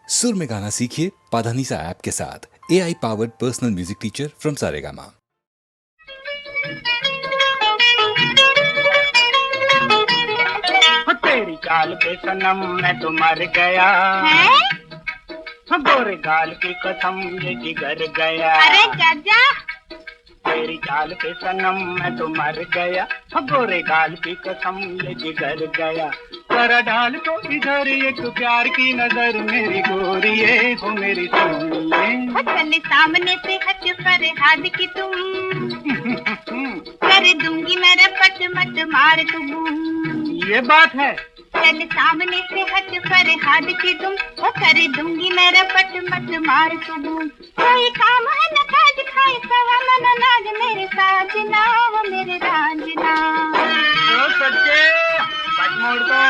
सुर में गाना सीखिए पाधानीसा ऐप के साथ। AI powered personal music teacher from Saregama. तेरी चाल पे सनम मैं तो मर गया है? गोरे गाल की कसम ये जिगर गया। अरे चाचा, तेरी चाल पे सनम मैं तो मर गया, गोरे गाल की कसम ये जिगर गया। जरा डाल तो इधर एक प्यार की नजर मेरी गोरिये हो मेरी सोनिए। चल सामने से हट फरियाद की तुम कर दूंगी मेरा पट मत मार तुम। ये बात है। चल सामने से हट फरियाद की तुम वो कर दूंगी मेरा पट मत मार तुम। कोई काम है न काज खाए सवा मन नाज मेरे साजना वो मेरे रांझना। ओ सच्चे पट मोड़ दो।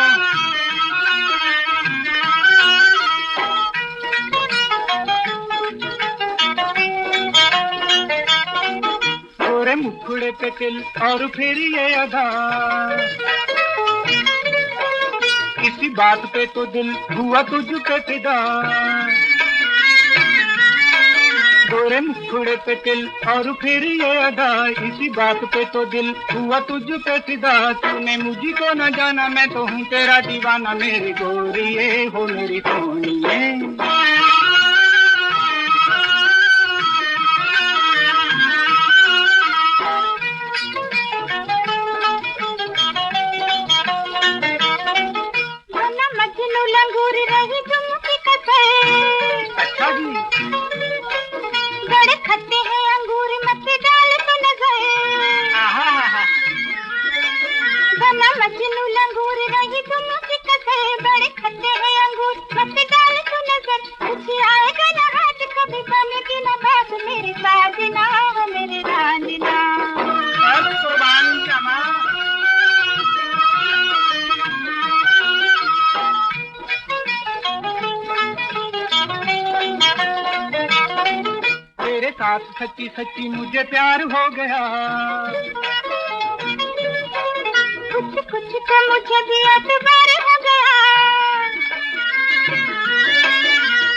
गोरे मुखड़े पे तिल और फिर ये अदा, इसी बात पे तो दिल हुआ तुझ पे फिदा। गोरे मुखड़े पे तिल और फिर ये अदा, इसी बात पे तो दिल हुआ तुझ पे फिदा। तूने मुझको न जाना मैं तो हूँ तेरा दीवाना मेरी गोरिये हो मेरी सोनिए। लंगूरी रही तुमकी कसर। अच्छा जी। बड़े खट्टे हैं अंगूर मत डाल तो नजर। बना मजनू लंगूर रही तुमकी कसर। बड़े खट्टे हैं अंगूर मत डाल तो नजर। कुछ आएगा न हाथ कभी बनेगी न बात मेरे साजना हो मेरे रांझना। कुर्बानी जमा। तेरे साथ सच्ची सच्ची मुझे प्यार हो गया। कुछ कुछ तो मुझे भी एतबार हो गया।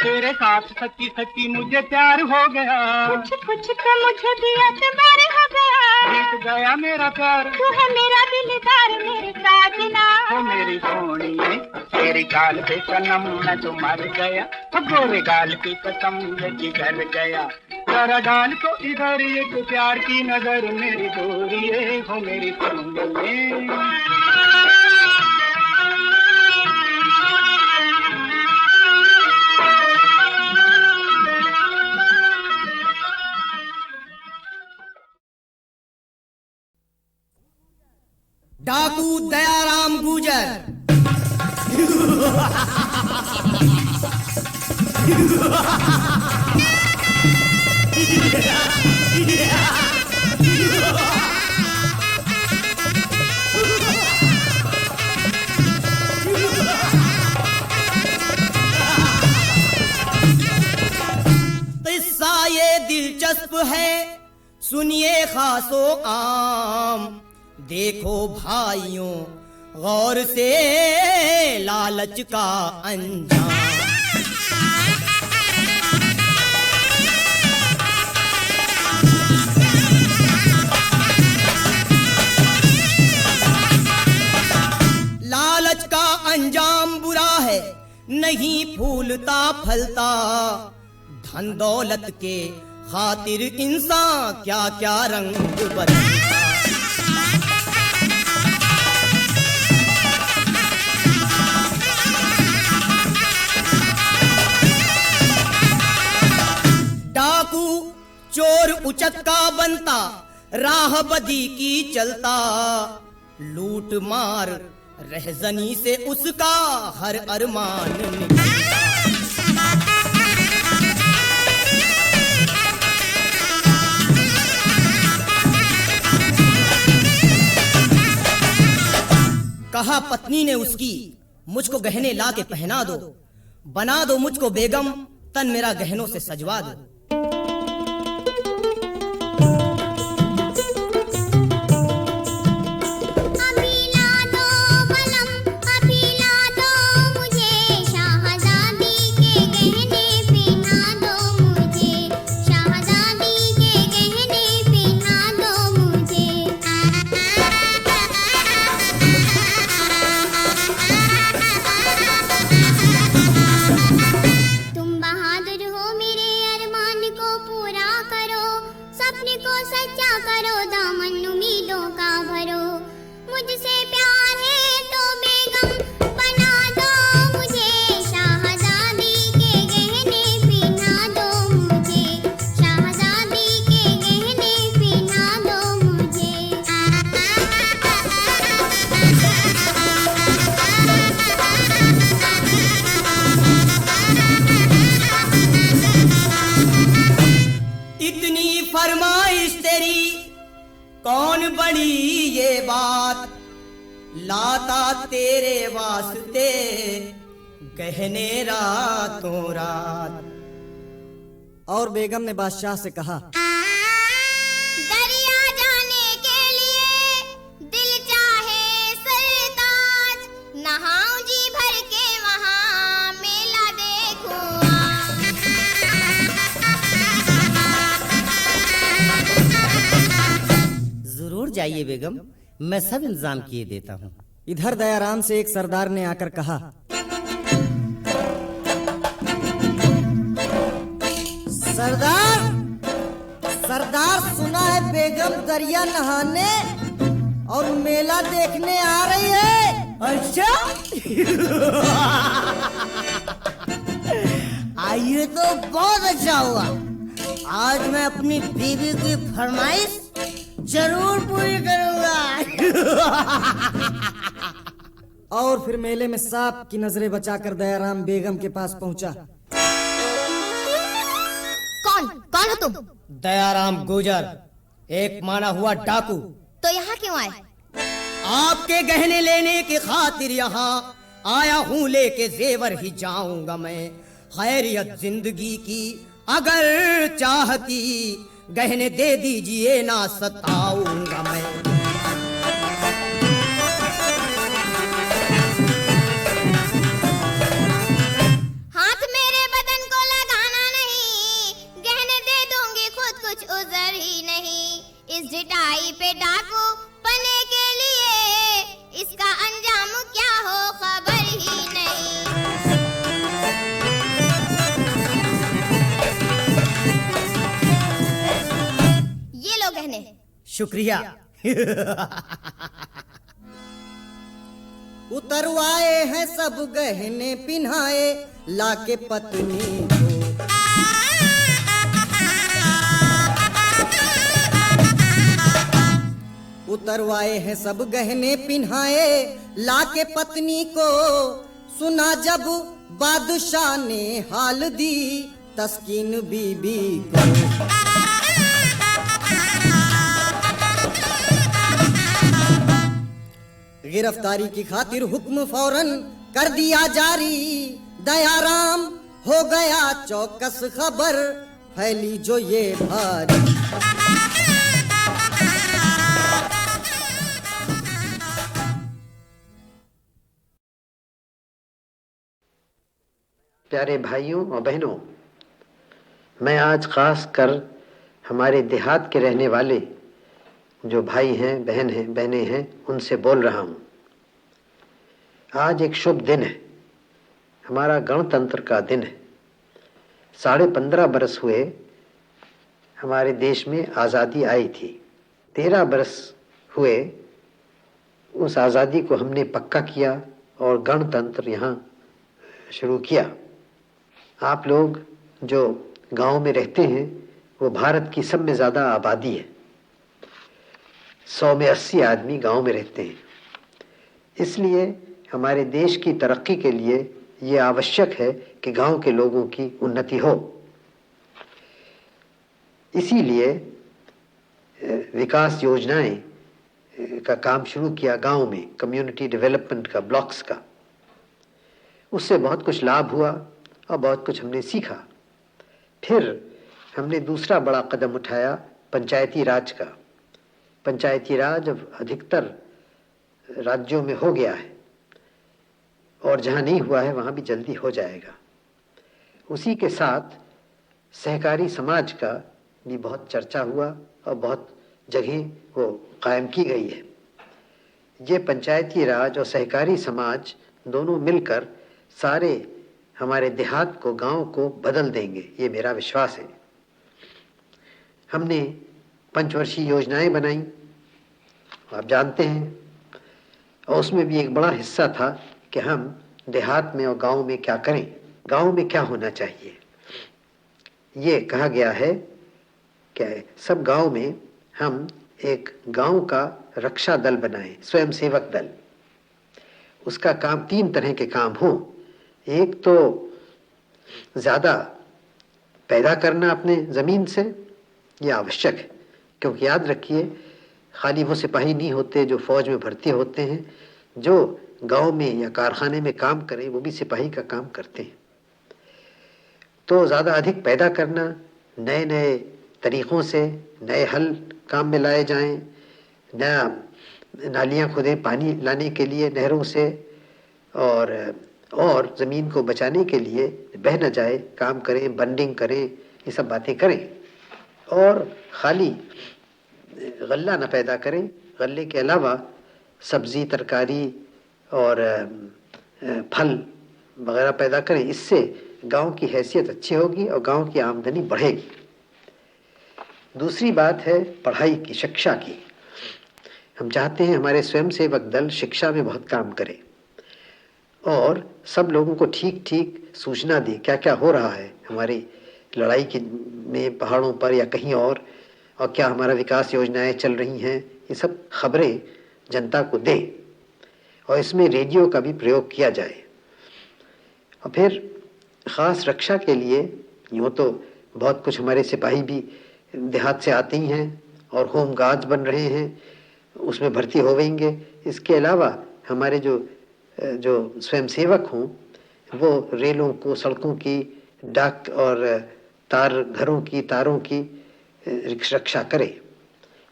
तेरे साथ सच्ची सच्ची मुझे प्यार हो गया। कुछ कुछ तो मुझे भी एतबार हो गया। जीत गया मेरा प्यार, तू है मेरा दिलदार मेरे साजना हो मेरी सोनिए। तेरी गाल पे सनम मैं तो मर गया, गोरे गाल की कसम ये जिगर गया। जरा डाल तो इधर एक प्यार की नजर मेरी गोरिये हो मेरी सोनिए। डाकू दयाराम गुजर। किस्सा ये दिलचस्प है सुनिए खासो आम। देखो भाइयों गौर से लालच का अंजाम। लालच का अंजाम बुरा है नहीं फूलता फलता। धन दौलत के खातिर इंसान क्या क्या रंग बदलता। डाकू चोर उचक्का बनता, राह बदी की चलता। लूट मार रहजनी से उसका हर अरमान निकलता। कहा पत्नी ने उसकी मुझको गहने ला के पहना दो। बना दो मुझको बेगम तन मेरा गहनों से सजवा दो। मुझे शाहजादी के गहने। जान बड़ी ये बात, लाता तेरे वास्ते गहने रातों रात। और बेगम ने बादशाह से कहा, दरिया जाने के लिए दिल चाहे सरताज, नहाऊं जी भर के वहां मेला देखूं। जरूर जाइए बेगम, मैं सब इंतजाम किए देता हूँ। इधर दयाराम से एक सरदार ने आकर कहा, सरदार, सरदार सुना है बेगम दरिया नहाने और मेला देखने आ रही है। अच्छा आइए तो बहुत अच्छा हुआ। आज मैं अपनी बीवी की फरमाइश जरूर पूरी करूंगा। और फिर मेले में सांप की नजरें बचाकर दयाराम बेगम के पास पहुंचा। कौन हो तुम? दयाराम गुजर, एक माना हुआ डाकू। तो यहाँ क्यों आए? आपके गहने लेने की खातिर यहाँ आया हूँ, लेके जेवर ही जाऊंगा मैं। खैरियत जिंदगी की अगर चाहती, गहने दे दीजिए ना सताऊंगा मैं। हाथ मेरे बदन को लगाना नहीं, गहने दे दूंगी खुद कुछ उजर ही नहीं। इस ढिठाई पे डाकू पने के लिए इसका अंजाम क्या हो खबर ही नहीं। ये लो गहने। शुक्रिया। उतरवाए हैं सब गहने पिन्हाए, लाके पत्नी को। उतरवाए हैं सब गहने पिन्हाए, लाके पत्नी को। सुना जब बादशाह ने हाल दी, तस्कीन बीबी को। गिरफ्तारी की खातिर हुक्म फौरन कर दिया जारी। दयाराम हो गया चौकस, खबर फैली जो ये भारी। प्यारे भाइयों और बहनों, मैं आज खास कर हमारे देहात के रहने वाले जो भाई हैं, बहनें हैं, उनसे बोल रहा हूँ। आज एक शुभ दिन है, हमारा गणतंत्र का दिन है। 15.5 बरस हुए हमारे देश में आज़ादी आई थी। 13 बरस हुए उस आज़ादी को हमने पक्का किया और गणतंत्र यहाँ शुरू किया। आप लोग जो गांव में रहते हैं वो भारत की सब में ज़्यादा आबादी है। 100 में 80 आदमी गांव में रहते हैं। इसलिए हमारे देश की तरक्की के लिए ये आवश्यक है कि गांव के लोगों की उन्नति हो। इसीलिए विकास योजनाएं का काम शुरू किया गांव में, कम्युनिटी डेवलपमेंट का, ब्लॉक्स का। उससे बहुत कुछ लाभ हुआ और बहुत कुछ हमने सीखा। फिर हमने दूसरा बड़ा कदम उठाया, पंचायती राज का। पंचायती राज अब अधिकतर राज्यों में हो गया है और जहाँ नहीं हुआ है वहाँ भी जल्दी हो जाएगा। उसी के साथ सहकारी समाज का भी बहुत चर्चा हुआ और बहुत जगह वो कायम की गई है। ये पंचायती राज और सहकारी समाज दोनों मिलकर सारे हमारे देहात को, गांव को बदल देंगे, ये मेरा विश्वास है। हमने पंचवर्षीय योजनाएं बनाई, आप जानते हैं, और उसमें भी एक बड़ा हिस्सा था कि हम देहात में और गांव में क्या करें, गांव में क्या होना चाहिए। ये कहा गया है कि सब गांव में हम एक गांव का रक्षा दल बनाएं, स्वयं सेवक दल। उसका काम 3 तरह के काम हों। एक तो ज़्यादा पैदा करना अपने ज़मीन से, ये आवश्यक है, क्योंकि याद रखिए खाली वो सिपाही नहीं होते जो फौज में भर्ती होते हैं, जो गांव में या कारखाने में काम करें वो भी सिपाही का काम करते हैं। तो ज़्यादा अधिक पैदा करना, नए नए तरीक़ों से नए हल काम में लाए जाएं, नया नालियाँ खुदें पानी लाने के लिए नहरों से, और ज़मीन को बचाने के लिए बह न जाए काम करें, बंडिंग करें, ये सब बातें करें। और खाली गल्ला न पैदा करें, गल्ले के अलावा सब्ज़ी, तरकारी और फल वगैरह पैदा करें। इससे गांव की हैसियत अच्छी होगी और गांव की आमदनी बढ़ेगी। दूसरी बात है पढ़ाई की, शिक्षा की। हम चाहते हैं हमारे स्वयंसेवक दल शिक्षा में बहुत काम करे और सब लोगों को ठीक ठीक सूचना दे क्या क्या हो रहा है हमारी लड़ाई की में पहाड़ों पर या कहीं और क्या हमारा विकास योजनाएं चल रही हैं, ये सब खबरें जनता को दे। और इसमें रेडियो का भी प्रयोग किया जाए। और फिर ख़ास रक्षा के लिए यूँ तो बहुत कुछ हमारे सिपाही भी देहात से आते ही हैं और होम गार्ड्स बन रहे हैं, उसमें भर्ती होवेंगे। इसके अलावा हमारे जो स्वयंसेवक हों वो रेलों को, सड़कों की, डाक और तार घरों की, तारों की रक्षा करे।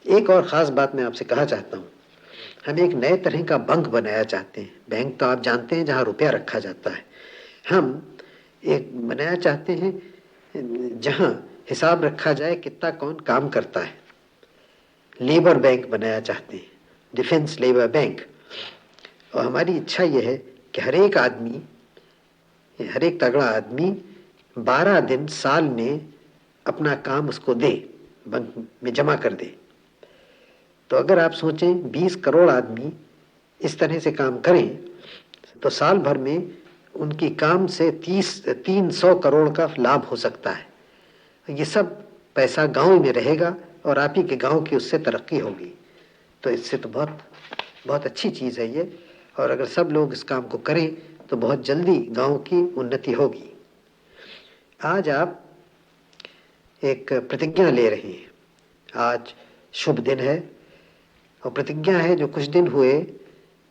एक और ख़ास बात मैं आपसे कहा चाहता हूँ, हम एक नए तरह का बैंक बनाया चाहते हैं। बैंक तो आप जानते हैं जहाँ रुपया रखा जाता है, हम एक बनाया चाहते हैं जहाँ हिसाब रखा जाए कितना कौन काम करता है। लेबर बैंक बनाया चाहते हैं, डिफेंस लेबर बैंक। और हमारी इच्छा यह है कि हर एक तगड़ा आदमी 12 दिन साल में अपना काम उसको दे, बैंक में जमा कर दे। तो अगर आप सोचें 20 करोड़ आदमी इस तरह से काम करें तो साल भर में उनकी काम से 300 करोड़ का लाभ हो सकता है। ये सब पैसा गांव में रहेगा और आप ही के गांव की उससे तरक्की होगी। तो इससे तो बहुत बहुत अच्छी चीज़ है ये। और अगर सब लोग इस काम को करें तो बहुत जल्दी गांव की उन्नति होगी। आज आप एक प्रतिज्ञा ले रहे हैं, आज शुभ दिन है और प्रतिज्ञा है जो कुछ दिन हुए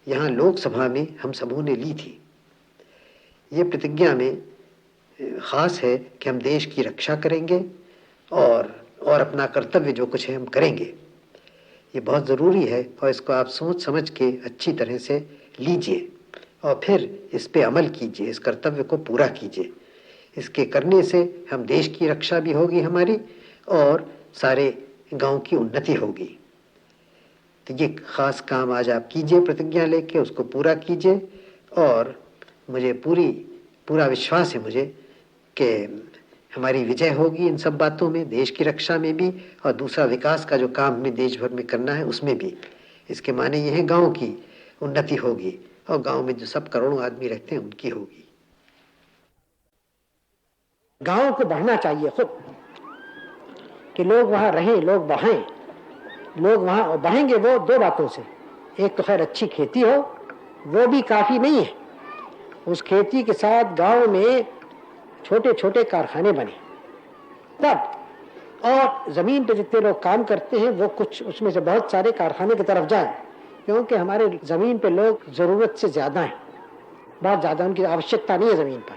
यहाँ लोकसभा में हम सबों ने ली थी। ये प्रतिज्ञा में ख़ास है कि हम देश की रक्षा करेंगे और अपना कर्तव्य जो कुछ है हम करेंगे। ये बहुत ज़रूरी है और इसको आप सोच समझ के अच्छी तरह से लीजिए और फिर इस पे अमल कीजिए, इस कर्तव्य को पूरा कीजिए। इसके करने से हम देश की रक्षा भी होगी हमारी और सारे गांव की उन्नति होगी। तो ये ख़ास काम आज आप कीजिए, प्रतिज्ञा लेके उसको पूरा कीजिए। और मुझे पूरा विश्वास है मुझे कि हमारी विजय होगी इन सब बातों में, देश की रक्षा में भी और दूसरा विकास का जो काम हमें देश भर में करना है उसमें भी। इसके माने ये है गांव की उन्नति होगी और गांव में जो सब करोड़ों आदमी रहते हैं उनकी होगी। गांव को बढ़ना चाहिए खुद, कि लोग वहाँ रहें, लोग बढ़ें। लोग वहाँ बढ़ेंगे वो दो बातों से, एक तो खैर अच्छी खेती हो, वो भी काफ़ी नहीं है। उस खेती के साथ गांव में छोटे छोटे कारखाने बने तब, और ज़मीन पे जितने लोग काम करते हैं वो कुछ उसमें से बहुत सारे कारखाने की तरफ जाएं, क्योंकि हमारे ज़मीन पे लोग ज़रूरत से ज़्यादा हैं, बहुत ज़्यादा, उनकी आवश्यकता नहीं है ज़मीन पर।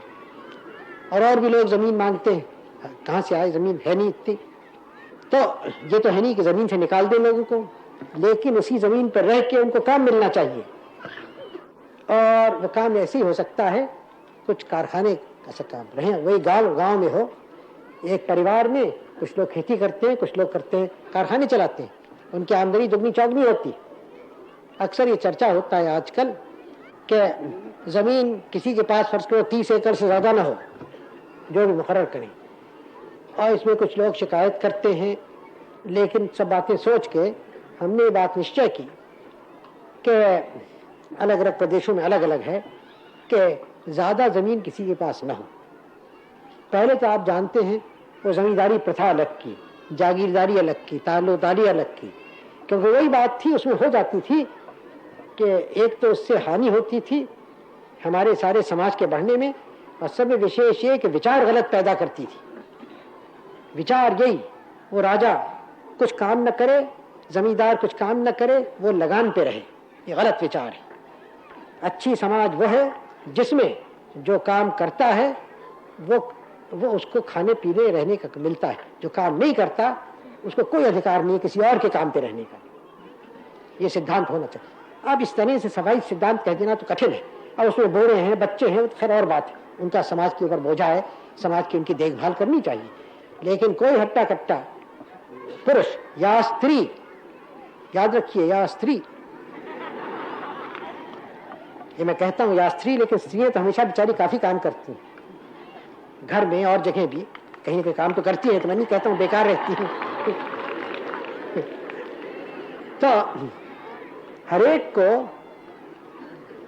और भी लोग ज़मीन मांगते हैं, कहाँ से आए, ज़मीन है नहीं इतनी। तो ये तो है नहीं कि ज़मीन से निकाल दें लोगों को, लेकिन उसी ज़मीन पर रह के उनको काम मिलना चाहिए। और वो काम ऐसे ही हो सकता है, कुछ कारखाने ऐसा काम रहे, वही गांव में हो। एक परिवार में कुछ लोग खेती करते हैं, कुछ लोग करते हैं कारखाने चलाते हैं, उनकी आमदनी दुगनी चौगनी होती। अक्सर ये चर्चा होता है आजकल कि ज़मीन किसी के पास फर्ज करो 30 एकड़ से ज़्यादा ना हो, जो भी मुकर्रर करें, और इसमें कुछ लोग शिकायत करते हैं। लेकिन सब बातें सोच के हमने ये बात निश्चय की कि अलग अलग प्रदेशों में अलग अलग है कि ज़्यादा ज़मीन किसी के पास ना हो। पहले तो आप जानते हैं वो ज़मींदारी प्रथा अलग की, जागीरदारी अलग की, ताल्लुकदारी अलग की, क्योंकि वही बात थी, उसमें हो जाती थी कि एक तो उससे हानि होती थी हमारे सारे समाज के बढ़ने में, और सब में विशेष ये कि विचार गलत पैदा करती थी। विचार यही, वो राजा कुछ काम न करे, जमींदार कुछ काम न करे, वो लगान पे रहे, ये गलत विचार है। अच्छी समाज वो है जिसमें जो काम करता है वो उसको खाने पीने रहने का मिलता है। जो काम नहीं करता उसको कोई अधिकार नहीं किसी और के काम पे रहने का। ये सिद्धांत होना चाहिए। अब इस तरह से सफाई सिद्धांत कह देना तो कठिन है। अब उसमें बूढ़े हैं, बच्चे हैं, तो खैर और बात है, उनका समाज के ऊपर बोझा है, समाज की उनकी देखभाल करनी चाहिए। लेकिन कोई हट्टा कट्टा पुरुष या स्त्री, याद रखिए या स्त्री, ये मैं कहता हूं या स्त्री, लेकिन स्त्रियां तो हमेशा बेचारी काफी काम करती हैं, घर में और जगह भी कहीं ना कहीं काम तो करती है, तो मैं नहीं कहता हूं बेकार रहती है। तो हरेक को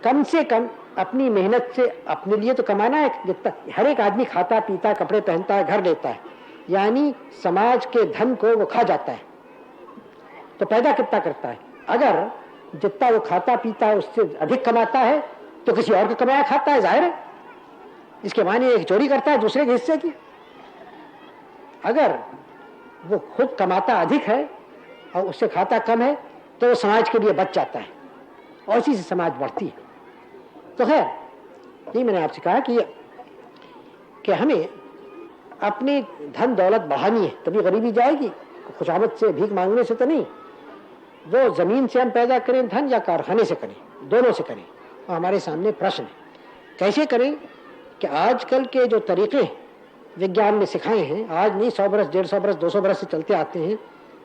कम से कम अपनी मेहनत से अपने लिए तो कमाना है। जितना हर एक आदमी खाता पीता कपड़े पहनता है, घर लेता है, यानी समाज के धन को वो खा जाता है, तो पैदा कितना करता है? अगर जितना वो खाता पीता है उससे अधिक कमाता है तो किसी और को कमाया खाता है, जाहिर है। इसके माने एक चोरी करता है दूसरे के हिस्से की। अगर वो खुद कमाता अधिक है और उससे खाता कम है तो वो समाज के लिए बच जाता है और इसी से समाज बढ़ती है। तो खैर यही मैंने आपसे कहा कि हमें अपनी धन दौलत बढ़ानी है, तभी गरीबी जाएगी। खुशामद से भीख मांगने से तो नहीं। वो जमीन से हम पैदा करें धन या कारखाने से करें, दोनों से करें। और हमारे सामने प्रश्न है कैसे करें कि आजकल के जो तरीके विज्ञान ने सिखाए हैं, आज नहीं 100 बरस 150 बरस 200 बरस से चलते आते हैं,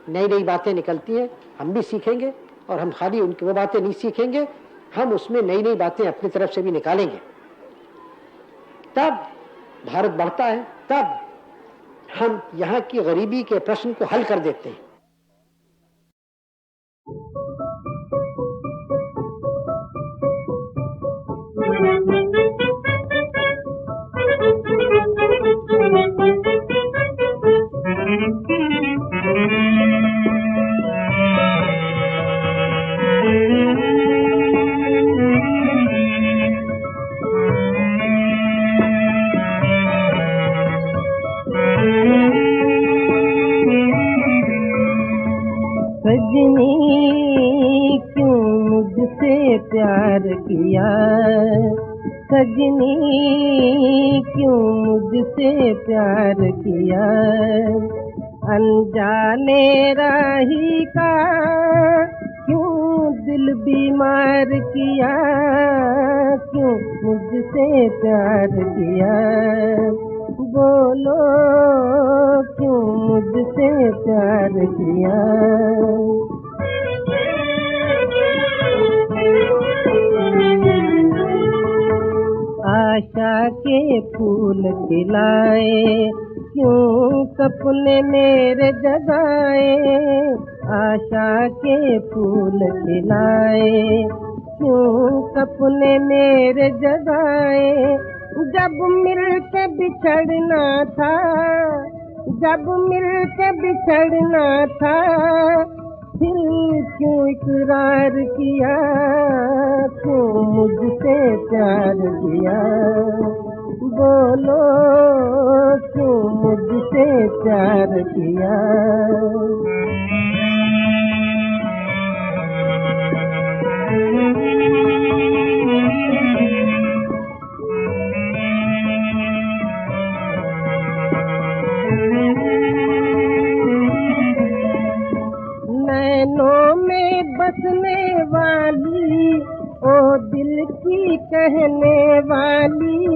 नई नई बातें निकलती हैं, हम भी सीखेंगे। और हम खाली उनकी वो बातें नहीं सीखेंगे, हम उसमें नई नई बातें अपनी तरफ से भी निकालेंगे। तब भारत बढ़ता है, तब हम यहाँ की गरीबी के प्रश्न को हल कर देते हैं। सजनी क्यों मुझसे प्यार किया, सजनी क्यों मुझसे प्यार किया, अनजाने राही का क्यों दिल बीमार किया, क्यों मुझसे प्यार किया, बोलो क्यों मुझसे प्यार किया। आशा के फूल खिलाए क्यों सपने मेरे जगाए, आशा के फूल खिलाए क्यों सपने मेरे जगाए, जब मिलके बिछड़ना था, जब मिलके बिछड़ना था, फिर क्यों इकरार किया, क्यों मुझसे प्यार किया, बोलो क्यों मुझसे प्यार किया। नैनों में बसने वाली ओ दिल की कहने वाली,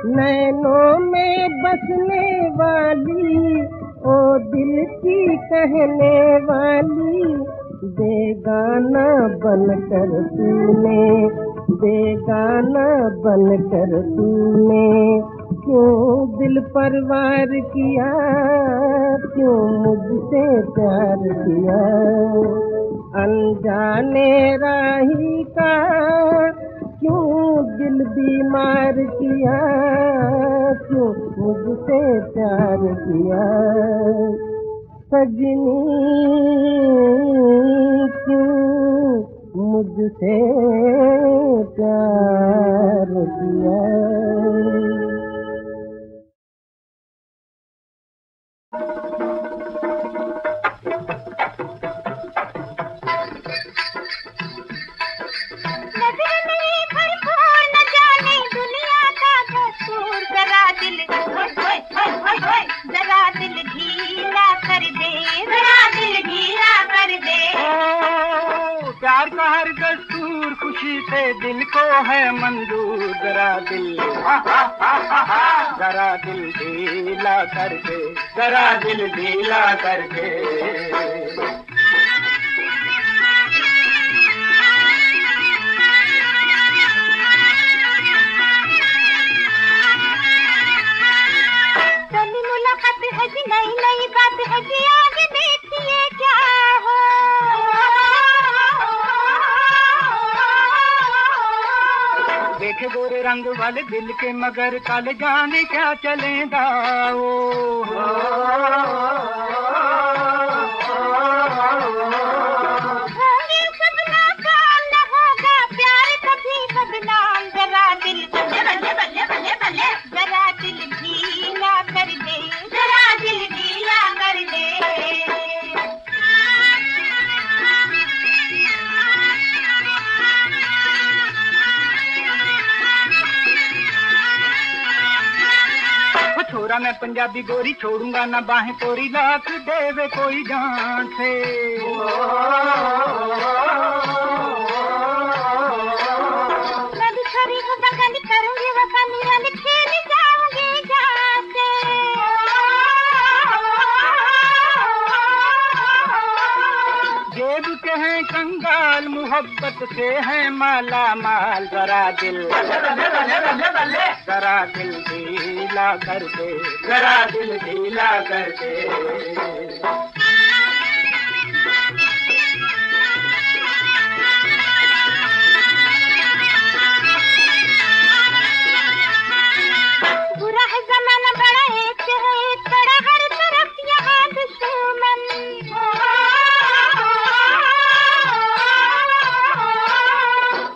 नैनों में बसने वाली ओ दिल की कहने वाली, बेगाना बनकर तूने, बेगाना बनकर तूने क्यों दिल पर वार किया, क्यों मुझसे प्यार किया, अनजाने राही का क्यों दिल बीमार किया, क्यों मुझसे प्यार किया, सजनी क्यों मुझसे प्यार किया। से दिल को है मंजूर, जरा दिल ढीला कर दे, जरा दिल ढीला कर दे। पहली मुलाकात है जी, नई नई बात है जी, आगे देखिए क्या हो। देखे गोरे रंग वाले दिल के मगर काले जाने क्या चलेगा वो। होंगे सपना काम न होगा प्यार कभी बदनाम, जरा दिल जरा दिल ढीला कर दे, जरा दिल ढीला कर दे। छोरा मैं पंजाबी गोरी छोड़ूंगा ना बाहें तोरी, लाख देवे कोई जान से। मैं भी छोरी हूँ बगानी, करूंगी वफा निराली, खेल जाऊंगी जान से। जेब के हैं कंगाल, मोहब्बत से हैं माला माल, जरा दिल ढीला कर दे, जरा दिल ढीला कर दे। बुरा है जमाना, बड़ा एक है एक बड़ा, हर तरफ यहाँ दुश्मन।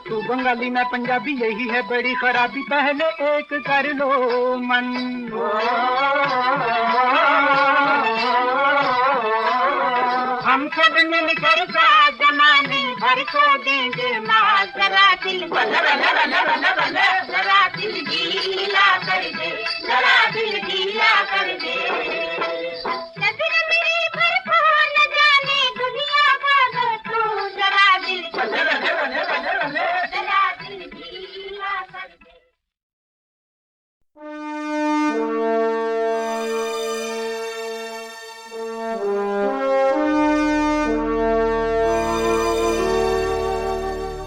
तू बंगाली मैं पंजाबी, यही है बड़ी खराबी, पहले एक कर लो मन। हम सब मिलकर साथ जमाने भर को देंगे माँ, जरा दिल ढीला कर दे, जरा दिल ढीला कर दे। नजर मेरी भरपूर न जाने दुनिया का दस्तूर, जरा दिल ढीला कर दे।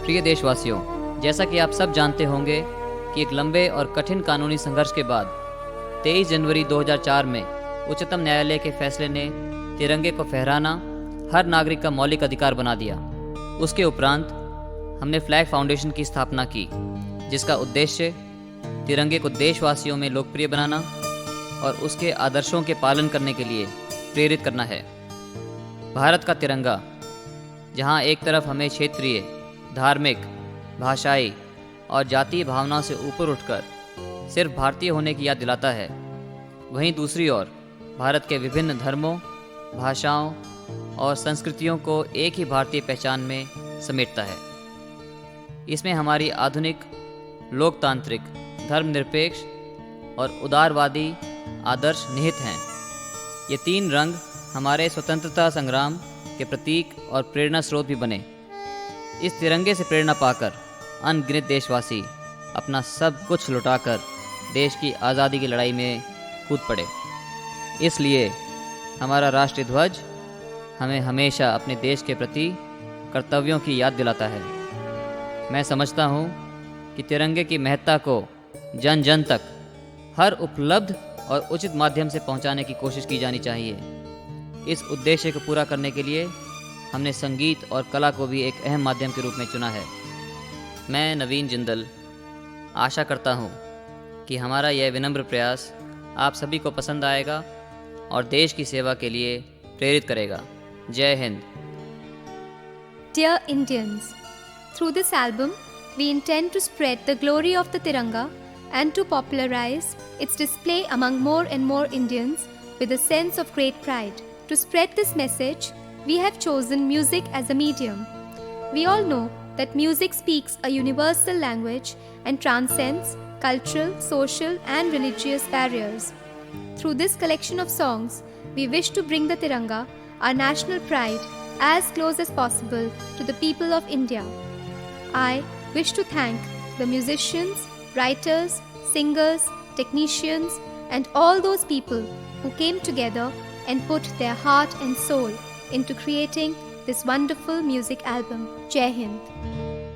प्रिय देशवासियों, जैसा कि आप सब जानते होंगे कि एक लंबे और कठिन कानूनी संघर्ष के बाद 23 जनवरी 2004 में उच्चतम न्यायालय के फैसले ने तिरंगे को फहराना हर नागरिक का मौलिक अधिकार बना दिया। उसके उपरांत हमने फ्लैग फाउंडेशन की स्थापना की, जिसका उद्देश्य तिरंगे को देशवासियों में लोकप्रिय बनाना और उसके आदर्शों के पालन करने के लिए प्रेरित करना है। भारत का तिरंगा, जहां एक तरफ हमें क्षेत्रीय, धार्मिक, भाषाई और जातीय भावनाओं से ऊपर उठकर सिर्फ भारतीय होने की याद दिलाता है, वहीं दूसरी ओर भारत के विभिन्न धर्मों, भाषाओं और संस्कृतियों को एक ही भारतीय पहचान में समेटता है। इसमें हमारी आधुनिक, लोकतांत्रिक, धर्मनिरपेक्ष और उदारवादी आदर्श निहित हैं। ये तीन रंग हमारे स्वतंत्रता संग्राम के प्रतीक और प्रेरणा स्रोत भी बने। इस तिरंगे से प्रेरणा पाकर अनगिनत देशवासी अपना सब कुछ लुटाकर देश की आज़ादी की लड़ाई में कूद पड़े। इसलिए हमारा राष्ट्रीय ध्वज हमें हमेशा अपने देश के प्रति कर्तव्यों की याद दिलाता है। मैं समझता हूँ कि तिरंगे की महत्ता को जन जन तक हर उपलब्ध और उचित माध्यम से पहुँचाने की कोशिश की जानी चाहिए। इस उद्देश्य को पूरा करने के लिए हमने संगीत और कला को भी एक अहम माध्यम के रूप में चुना है। मैं नवीन जिंदल आशा करता हूँ कि हमारा यह विनम्र प्रयास आप सभी को पसंद आएगा और देश की सेवा के लिए प्रेरित करेगा। जय Hind. Dear Indians, through this album, we intend to spread the glory of the Tiranga and to popularize its display among more and more Indians with a sense of great pride. To spread this message, we have chosen music as a medium. We all know that music speaks a universal language and transcends cultural, social, and religious barriers. Through this collection of songs, we wish to bring the Tiranga, our national pride, as close as possible to the people of India. I, wish to thank the musicians, writers, singers, technicians, and all those people who came together and put their heart and soul into creating this wonderful music album. Jai Hind.